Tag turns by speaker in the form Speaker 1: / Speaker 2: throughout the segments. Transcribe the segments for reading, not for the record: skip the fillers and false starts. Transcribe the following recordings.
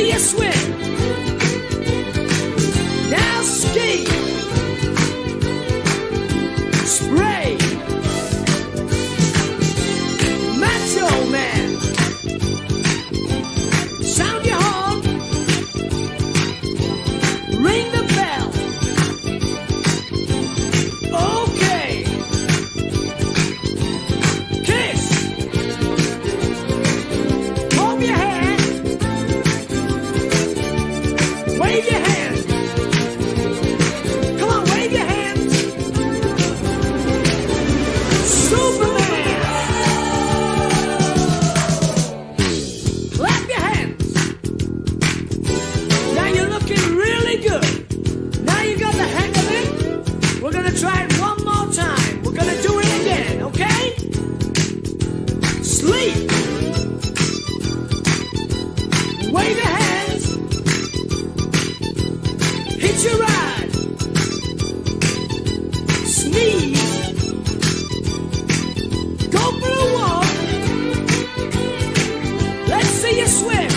Speaker 1: see you swim. Now ski. Spray. Macho Man. Sound your horn. Ring the bell. Okay. Kiss. Comb your hair. Wave your hand. Come on, wave your hands. Superman. Clap your hands. Now you're looking really good. Now you got the hang of it. We're gonna try it one more time. We're gonna do it again, okay? Sleep. Wave your hands. Hitch your ride. Sneeze. Go for a walk. Let's see you swim.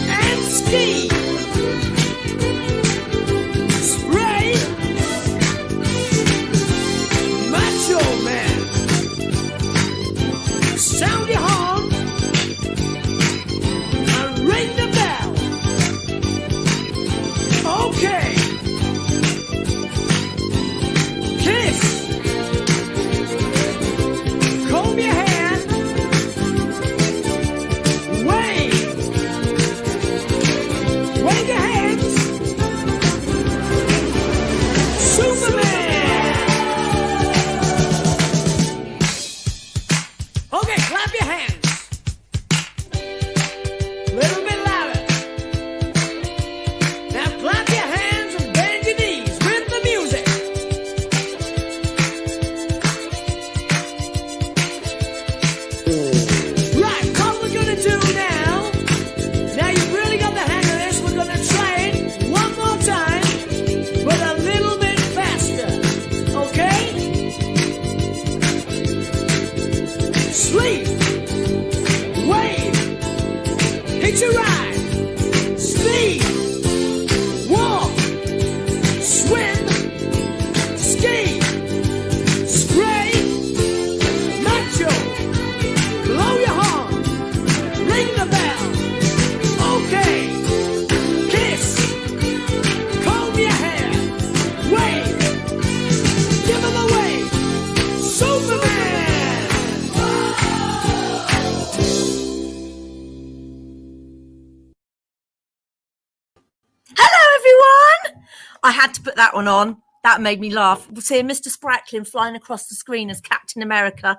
Speaker 1: And ski. Spray. Macho Man. Sound your horn. And ring the bell. Okay. Kiss. Comb your hair. Wave. Wave your hands. Superman. Okay, clap your hands. Little bit louder. Now clap your hands and bend your knees with the music. Right, what we're gonna do now. Now you've really got the hang of this. We're gonna try it one more time, but a little bit faster. Okay? Sleep. Wave. Hitch a ride. Speed. Walk. Swim. Ski. Spray. Macho. Blow your horn. Ring the bell. Okay. Kiss. Comb your hair. Wave. Give him a wave. Superman.
Speaker 2: Hello, everyone. I had to put that one on. That made me laugh. Seeing Mr. Spratlin flying across the screen as Captain America.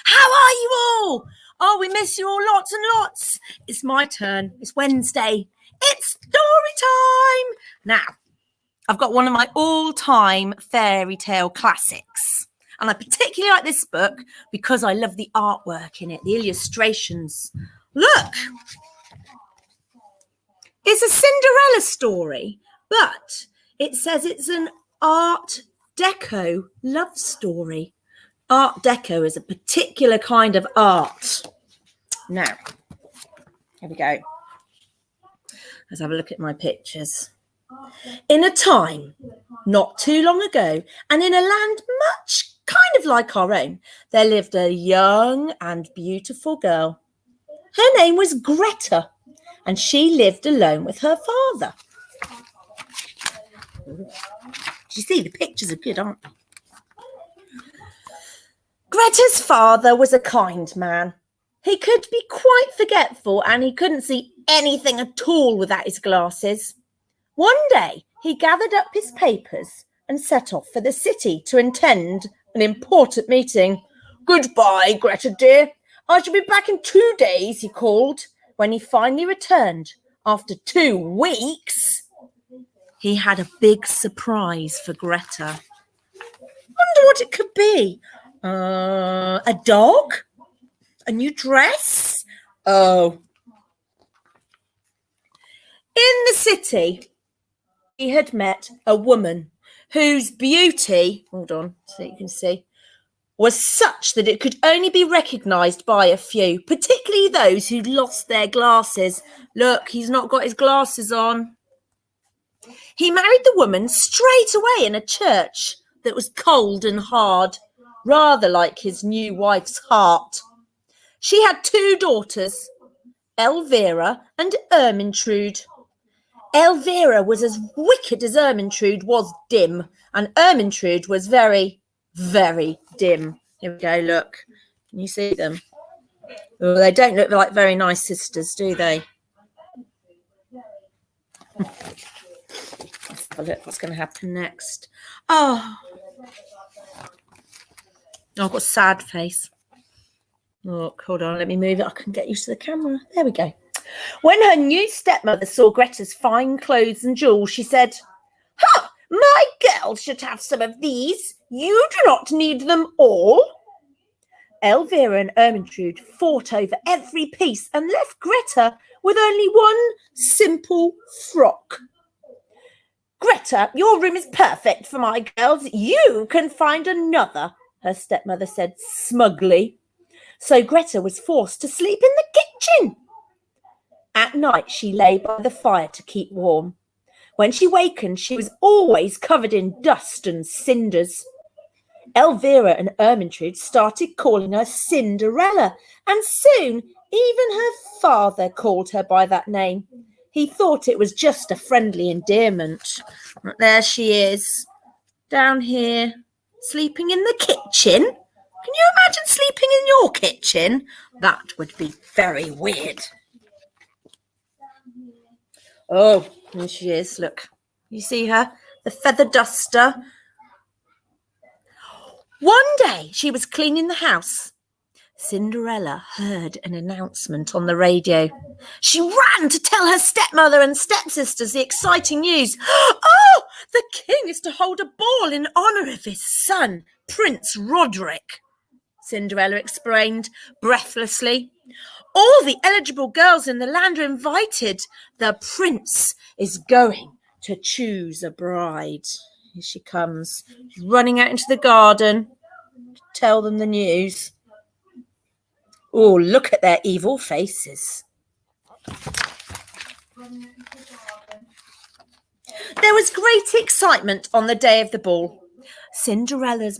Speaker 2: How are you all? Oh, we miss you all lots and lots. It's my turn. It's Wednesday. It's story time. Now, I've got one of my all-time fairy tale classics. And I particularly like this book because I love the artwork in it, the illustrations. Look. It's a Cinderella story, but it says it's an Art Deco love story. Art Deco is a particular kind of art. Now, here we go. Let's have a look at my pictures. In a time not too long ago, and in a land much kind of like our own, there lived a young and beautiful girl. Her name was Greta, and she lived alone with her father. You see, the pictures are good, aren't they? Greta's father was a kind man. He could be quite forgetful, and he couldn't see anything at all without his glasses. One day, he gathered up his papers and set off for the city to attend an important meeting. "Goodbye, Greta dear. I shall be back in 2 days," he called. When he finally returned after 2 weeks, he had a big surprise for Greta. Wonder what it could be. A dog? A new dress? Oh. In the city, he had met a woman whose beauty, hold on so you can see, was such that it could only be recognised by a few, particularly those who'd lost their glasses. Look, he's not got his glasses on. He married the woman straight away in a church that was cold and hard, rather like his new wife's heart. She had 2 daughters, Elvira and Ermintrude. Elvira was as wicked as Ermintrude was dim, and Ermintrude was very, very dim. Here we go, look. Can you see them? Oh, they don't look like very nice sisters, do they? Let's have a look what's going to happen next. Oh, I've got a sad face. Look, hold on, let me move it. I can get used to the camera. There we go. When her new stepmother saw Greta's fine clothes and jewels, she said, "Ha! My girl should have some of these. You do not need them all." Elvira and Ermintrude fought over every piece and left Greta with only one simple frock. "Greta, your room is perfect for my girls. You can find another," her stepmother said smugly. So Greta was forced to sleep in the kitchen. At night, she lay by the fire to keep warm. When she wakened, she was always covered in dust and cinders. Elvira and Ermintrude started calling her Cinderella, and soon even her father called her by that name. He thought it was just a friendly endearment. There she is, down here, sleeping in the kitchen. Can you imagine sleeping in your kitchen? That would be very weird. Oh, there she is. Look, you see her? The feather duster. One day she was cleaning the house. Cinderella heard an announcement on the radio. She ran to tell her stepmother and stepsisters the exciting news. "Oh, the king is to hold a ball in honour of his son, Prince Roderick," Cinderella explained breathlessly. "All the eligible girls in the land are invited. The prince is going to choose a bride." Here she comes, she's running out into the garden to tell them the news. Oh, look at their evil faces. There was great excitement on the day of the ball. Cinderella's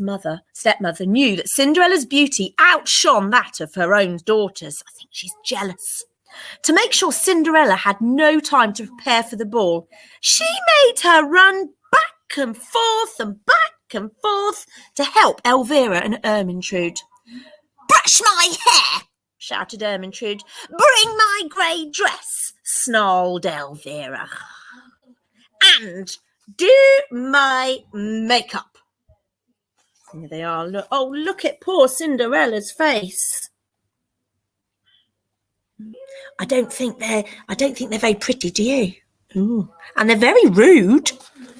Speaker 2: stepmother knew that Cinderella's beauty outshone that of her own daughters. I think she's jealous. To make sure Cinderella had no time to prepare for the ball, she made her run back and forth to help Elvira and Ermintrude. "Brush my hair," shouted Ermintrude. "Bring my grey dress," snarled Elvira. "And do my makeup." Here they are. Look, oh, look at poor Cinderella's face. I don't think they're very pretty, do you? Ooh. And they're very rude.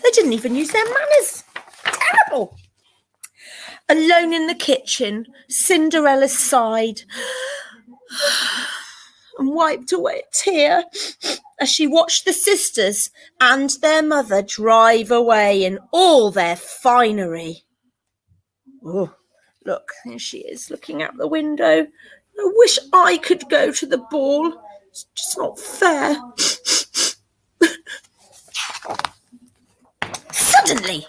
Speaker 2: They didn't even use their manners. Terrible. Alone in the kitchen, Cinderella sighed and wiped away a tear as she watched the sisters and their mother drive away in all their finery. Oh, look, there she is, looking out the window. I wish I could go to the ball. It's just not fair. Suddenly,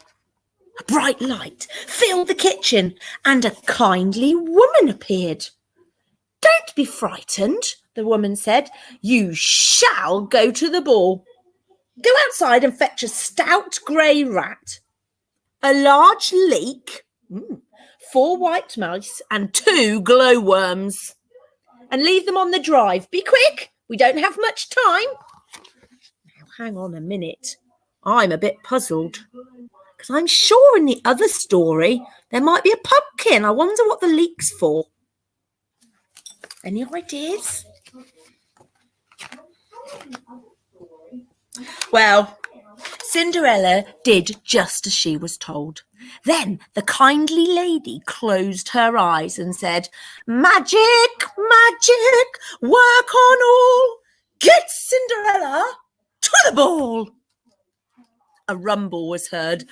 Speaker 2: a bright light filled the kitchen and a kindly woman appeared. "Don't be frightened," the woman said. "You shall go to the ball. Go outside and fetch a stout grey rat, a large leek, 4 white mice and 2 glowworms, and leave them on the drive. Be quick, we don't have much time." Now, hang on a minute. I'm a bit puzzled, because I'm sure in the other story there might be a pumpkin. I wonder what the leek's for. Any ideas? Well, Cinderella did just as she was told. Then the kindly lady closed her eyes and said, "Magic, magic, work on all. Get Cinderella to the ball." a rumble was heard.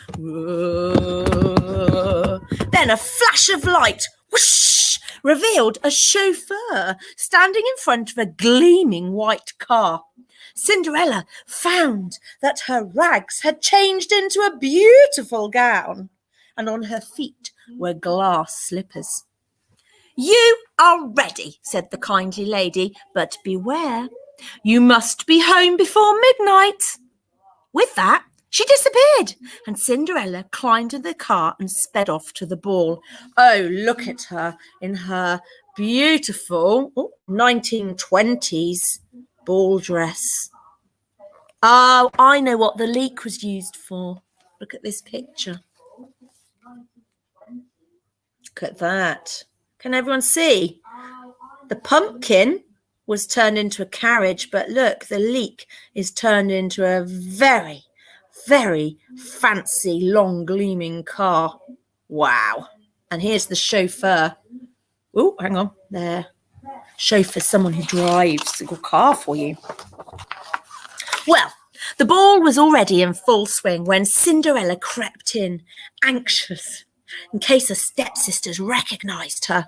Speaker 2: Then a flash of light, whoosh, revealed a chauffeur standing in front of a gleaming white car. Cinderella found that her rags had changed into a beautiful gown, and on her feet were glass slippers. "You are ready," said the kindly lady, "but beware, you must be home before midnight." With that, she disappeared, and Cinderella climbed into the car and sped off to the ball. Oh, look at her in her beautiful 1920s ball dress. Oh, I know what the leek was used for. Look at this picture. Look at that. Can everyone see? The pumpkin was turned into a carriage, but look, the leek is turned into a very, very fancy, long, gleaming car. Wow. And here's the chauffeur. Oh, hang on. There. Chauffeur, someone who drives the car for you. Well, the ball was already in full swing when Cinderella crept in, anxious, in case her stepsisters recognised her.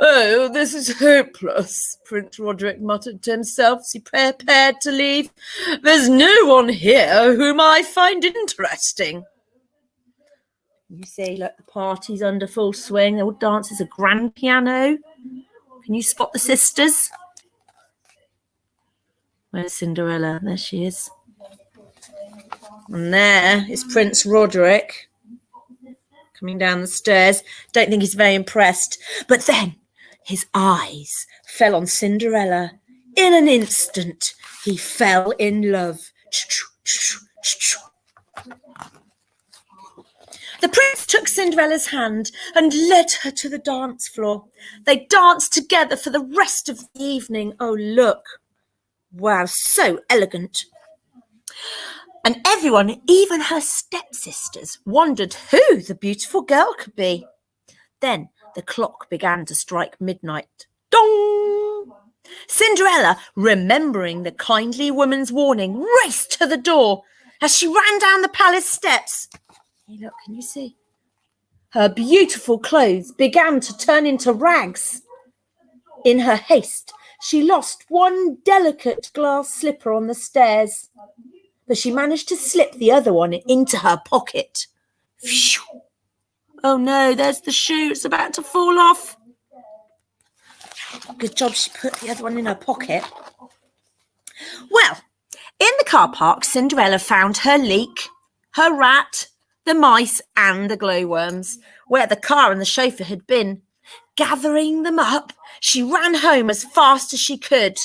Speaker 2: "Oh, this is hopeless," Prince Roderick muttered to himself as he prepared to leave. "There's no one here whom I find interesting." You see, look, the party's under full swing. They all dance. There's a grand piano. Can you spot the sisters? Where's Cinderella? There she is. And there is Prince Roderick coming down the stairs. Don't think he's very impressed. But then his eyes fell on Cinderella. In an instant, he fell in love. The prince took Cinderella's hand and led her to the dance floor. They danced together for the rest of the evening. Oh, look. Wow, so elegant. And everyone, even her stepsisters, wondered who the beautiful girl could be. Then the clock began to strike midnight. Dong! Cinderella, remembering the kindly woman's warning, raced to the door. As she ran down the palace steps, hey, look, can you see? Her beautiful clothes began to turn into rags. In her haste, she lost one delicate glass slipper on the stairs, but she managed to slip the other one into her pocket. Phew. Oh no, there's the shoe. It's about to fall off. Good job she put the other one in her pocket. Well, in the car park, Cinderella found her leek, her rat, the mice and the glowworms, where the car and the chauffeur had been. Gathering them up, she ran home as fast as she could.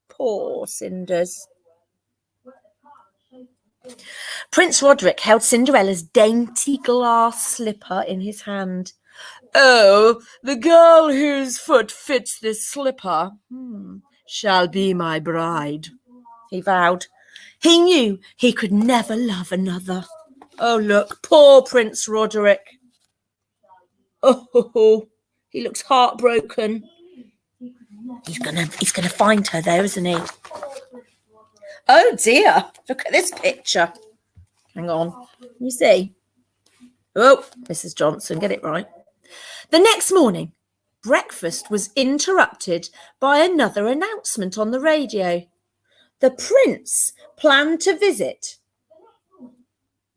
Speaker 2: Poor Cinders. Prince Roderick held Cinderella's dainty glass slipper in his hand. "Oh, the girl whose foot fits this slipper shall be my bride," he vowed. He knew he could never love another. Oh, look, poor Prince Roderick. Oh, he looks heartbroken. He's gonna find her though, isn't he? Oh dear, look at this picture. Hang on, you see? Oh, Mrs. Johnson, get it right. The next morning, breakfast was interrupted by another announcement on the radio. The prince planned to visit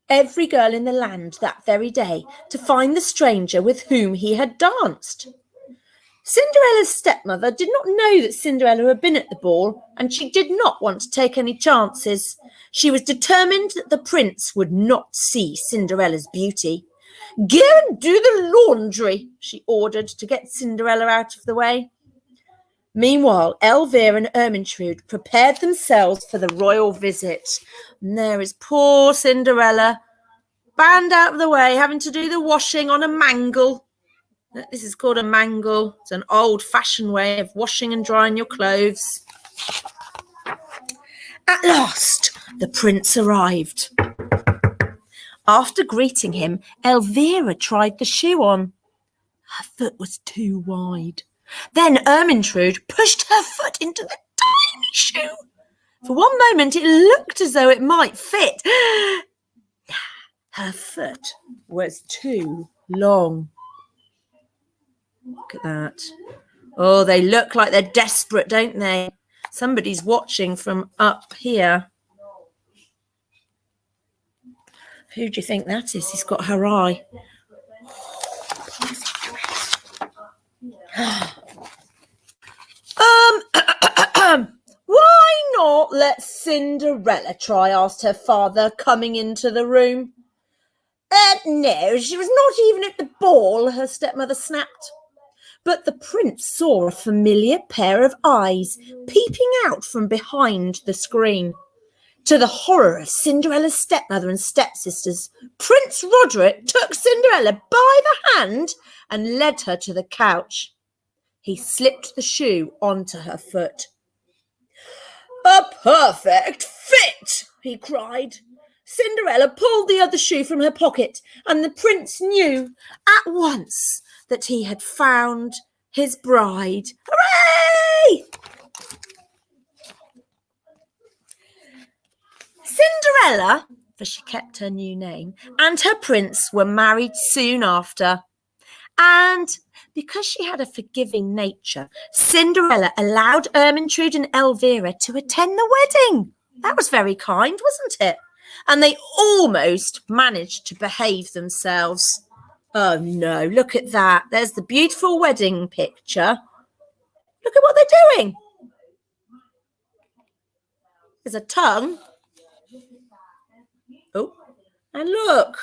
Speaker 2: every girl in the land that very day to find the stranger with whom he had danced. Cinderella's stepmother did not know that Cinderella had been at the ball, and she did not want to take any chances. She was determined that the prince would not see Cinderella's beauty. "Go and do the laundry," she ordered to get Cinderella out of the way. Meanwhile, Elvira and Ermintrude prepared themselves for the royal visit. And there is poor Cinderella, banned out of the way, having to do the washing on a mangle. This is called a mangle. It's an old-fashioned way of washing and drying your clothes. At last, the prince arrived. After greeting him, Elvira tried the shoe on. Her foot was too wide. Then Ermintrude pushed her foot into the tiny shoe. For one moment, it looked as though it might fit. Her foot was too long. Look at that. Oh, they look like they're desperate, don't they? Somebody's watching from up here. Who do you think that is? He's got her eye. Why not let Cinderella try? Asked her father, coming into the room. No, she was not even at the ball, her stepmother snapped. But the prince saw a familiar pair of eyes peeping out from behind the screen. To the horror of Cinderella's stepmother and stepsisters, Prince Roderick took Cinderella by the hand and led her to the couch. He slipped the shoe onto her foot. A perfect fit, he cried. Cinderella pulled the other shoe from her pocket, and the prince knew at once that he had found his bride. Hooray! Cinderella, for she kept her new name, and her prince were married soon after. And because she had a forgiving nature, Cinderella allowed Ermintrude and Elvira to attend the wedding. That was very kind, wasn't it? And they almost managed to behave themselves. Oh no, look at that. There's the beautiful wedding picture. Look at what they're doing. There's a tongue. Oh, and look.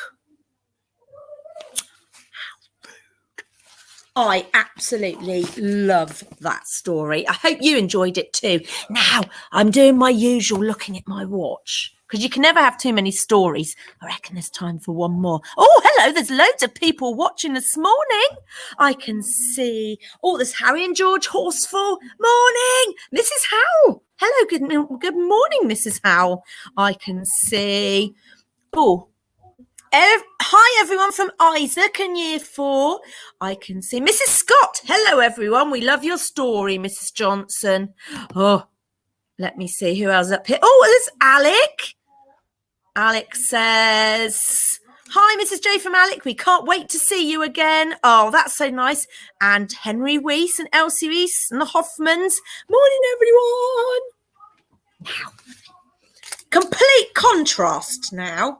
Speaker 2: I absolutely love that story. I hope you enjoyed it too. Now, I'm doing my usual looking at my watch because you can never have too many stories. I reckon there's time for one more. Oh, hello. There's loads of people watching this morning. I can see. Oh, there's Harry and George Horsfall. Morning. Mrs. Howell. Hello. Good morning, Mrs. Howell. I can see. Oh. Hi, everyone from Isaac and Year 4. I can see Mrs. Scott. Hello, everyone. We love your story, Mrs. Johnson. Oh, let me see who else up here. Oh, there's Alec. Alec says, hi, Mrs. J from Alec. We can't wait to see you again. Oh, that's so nice. And Henry Weiss and Elsie Weiss and the Hoffmans. Morning, everyone. Now, complete contrast now.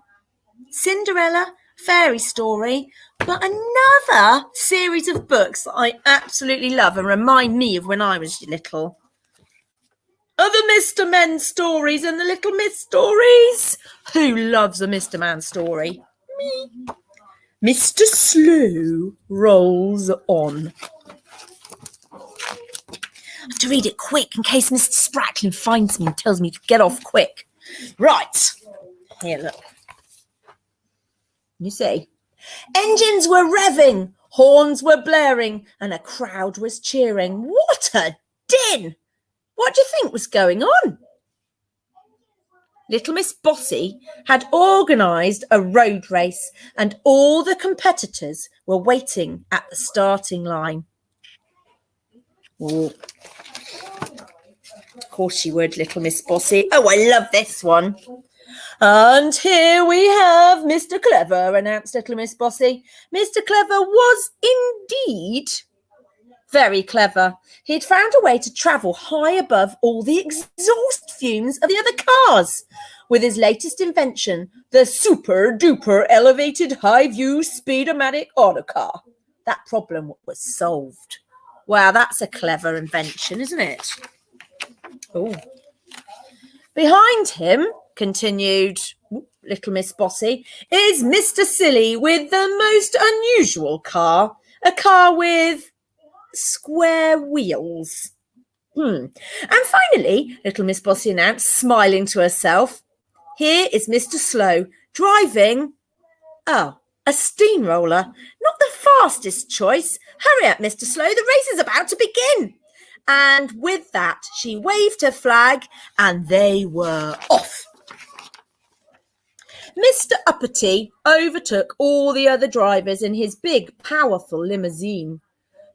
Speaker 2: Cinderella, fairy story, but another series of books that I absolutely love and remind me of when I was little. Other Mr. Men stories and the Little Miss stories. Who loves a Mr. Man story? Me. Mr. Slow rolls on. I have to read it quick in case Mr. Spratlin finds me and tells me to get off quick. Right. Here, look. You see, engines were revving, horns were blaring, and a crowd was cheering. What a din! What do you think was going on? Little Miss Bossy had organised a road race, and all the competitors were waiting at the starting line. Oh. Of course she would, Little Miss Bossy. Oh, I love this one. And here we have Mr. Clever, announced Little Miss Bossy. Mr. Clever was indeed very clever. He'd found a way to travel high above all the exhaust fumes of the other cars. With his latest invention, the super-duper elevated high-view Speedomatic autocar. That problem was solved. Wow, that's a clever invention, isn't it? Oh. Behind him, continued Little Miss Bossy, is Mr. Silly with the most unusual car. A car with square wheels. And finally, Little Miss Bossy announced, smiling to herself, here is Mr. Slow driving, a steamroller. Not the fastest choice. Hurry up, Mr. Slow, the race is about to begin. And with that, she waved her flag and they were off. Mr. Uppity overtook all the other drivers in his big, powerful limousine.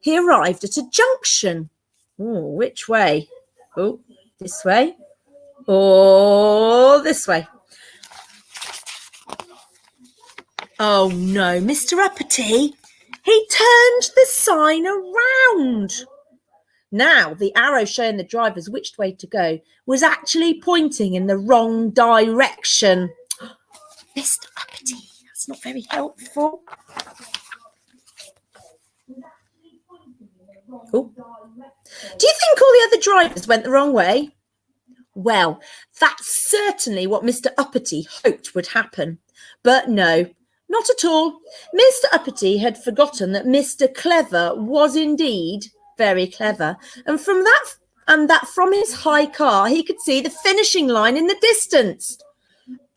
Speaker 2: He arrived at a junction. Oh, which way? Oh, this way. or this way? Oh no, Mr. Uppity, he turned the sign around. Now, the arrow showing the drivers which way to go was actually pointing in the wrong direction. Mr. Uppity, that's not very helpful. Oh. Do you think all the other drivers went the wrong way? Well, that's certainly what Mr. Uppity hoped would happen. But no, not at all. Mr. Uppity had forgotten that Mr. Clever was indeed very clever, and that from his high car he could see the finishing line in the distance.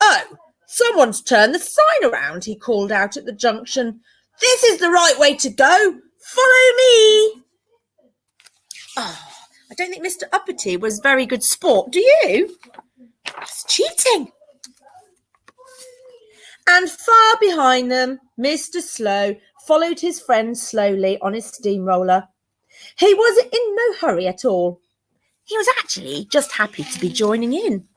Speaker 2: Oh, someone's turned the sign around, he called out at the junction. This is the right way to go. Follow me. Oh, I don't think Mr. Uppity was very good sport, do you? That's cheating. And far behind them, Mr. Slow followed his friend slowly on his steamroller. He was in no hurry at all. He was actually just happy to be joining in.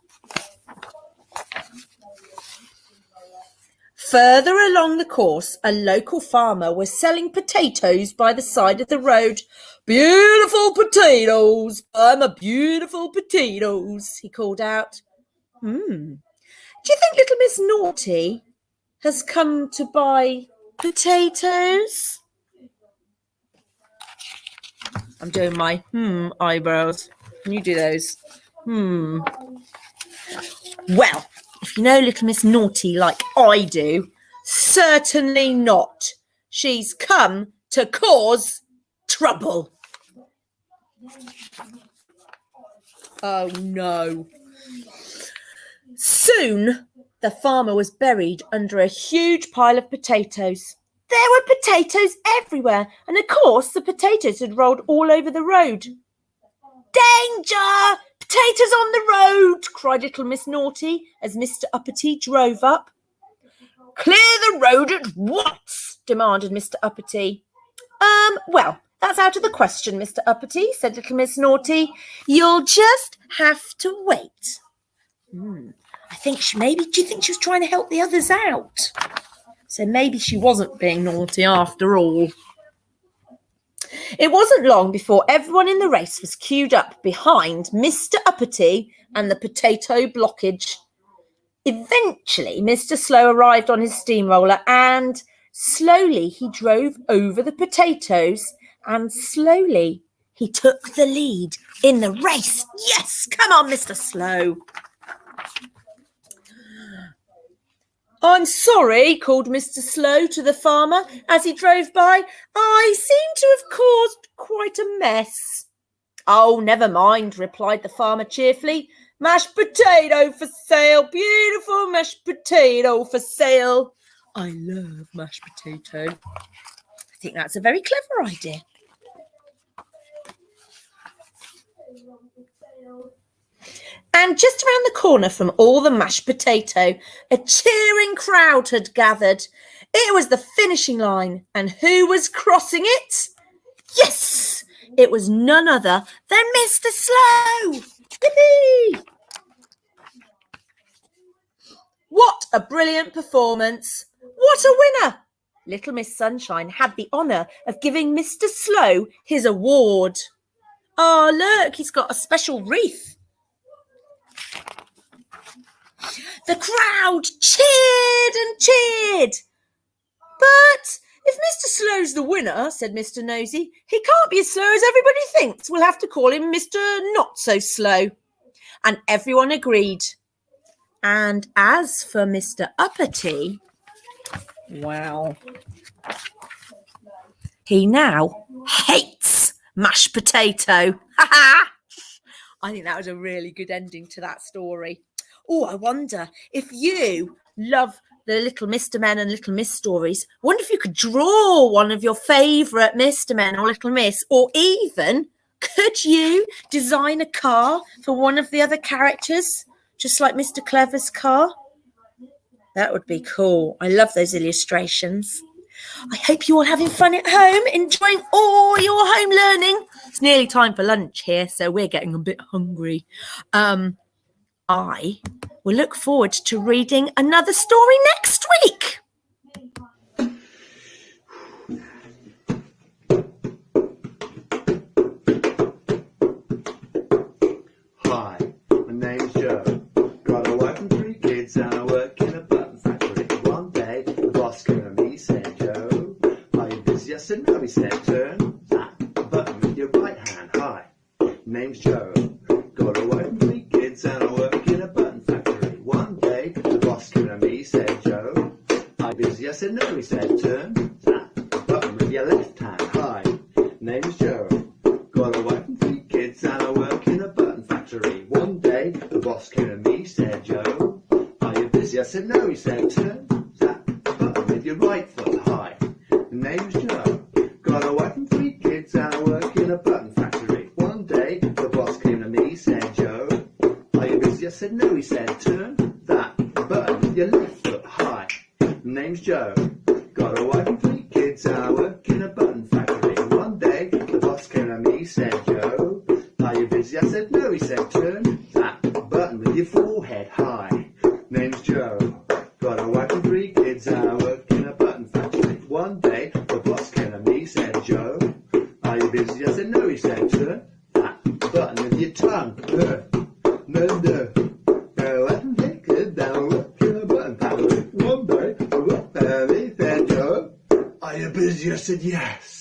Speaker 2: Further along the course, a local farmer was selling potatoes by the side of the road. Beautiful potatoes, buy my beautiful potatoes, he called out. Do you think little Miss Naughty has come to buy potatoes? I'm doing my eyebrows. Can you do those? Well, if you know little Miss Naughty like I do, certainly not. She's come to cause trouble. Oh no. Soon the farmer was buried under a huge pile of potatoes. There were potatoes everywhere, and of course the potatoes had rolled all over the road. Danger! Potatoes on the road! Cried little Miss Naughty as Mr. Uppity drove up. Clear the road at once! Demanded Mr. Uppity. Well, that's out of the question, Mr. Uppity, said little Miss Naughty. You'll just have to wait. I think do you think she was trying to help the others out? So maybe she wasn't being naughty after all. It wasn't long before everyone in the race was queued up behind Mr. Uppity and the potato blockage. Eventually, Mr. Slow arrived on his steamroller and slowly he drove over the potatoes and slowly he took the lead in the race. Yes, come on, Mr. Slow. I'm sorry, called Mr. Slow to the farmer as he drove by. I seem to have caused quite a mess. Oh, never mind, replied the farmer cheerfully. Mashed potato for sale, beautiful mashed potato for sale. I love mashed potato. I think that's a very clever idea. And just around the corner from all the mashed potato, a cheering crowd had gathered. It was the finishing line, and who was crossing it? Yes, it was none other than Mr. Slow. Yippee! What a brilliant performance. What a winner. Little Miss Sunshine had the honour of giving Mr. Slow his award. Oh, look, he's got a special wreath. The crowd cheered and cheered. But if Mr. Slow's the winner, said Mr. Nosy, he can't be as slow as everybody thinks. We'll have to call him Mr. Not So Slow. And everyone agreed. And as for Mr. Uppity, well, he now hates mashed potato. I think that was a really good ending to that story. Oh, I wonder if you love the Little Mr. Men and Little Miss stories. I wonder if you could draw one of your favourite Mr. Men or Little Miss, or even could you design a car for one of the other characters, just like Mr. Clever's car? That would be cool. I love those illustrations. I hope you're all having fun at home, enjoying all your home learning. It's nearly time for lunch here, so we're getting a bit hungry. I will look forward to reading another story next week.
Speaker 3: Hi, my name's Joe. Got a wife and 3 kids and I work in a button factory. One day, the boss came to me, said, Joe, are you busy? I said, no. He said, turn that button with your right hand. Hi, name's Joe. Got a wife and 3 kids and I work in a button factory. One day, the boss came to me, said, Joe, are you busy? I said, no. He said, turn that button with your left hand. Hi, name's Joe. Got a wife and 3 kids and I work in a button factory. One day, the boss came to me, said, Joe, are you busy? I said, no. He said, turn that button with your right foot. Hi, the name's Joe. Got a wife and 3 kids and I work in a button factory. One day, the boss came to me, said, Joe, are you busy? I said, no. He said, turn that button with your left foot. Hi, the name's Joe. Got a wife and 3 kids and I work in a button factory. One day, the boss came to me, said, Joe, are you busy? I said, no. He said, turn that button with your forehead. Hi, name's Joe. Got a wife and 3 kids and I work in a button factory. One day, the boss came to me, said, Joe, are you busy? I said, no. He said, turn that button with your tongue. No. I can take it down, work in a button factory. One day, the boss came to me, said, Joe, are you busy? I said, yes.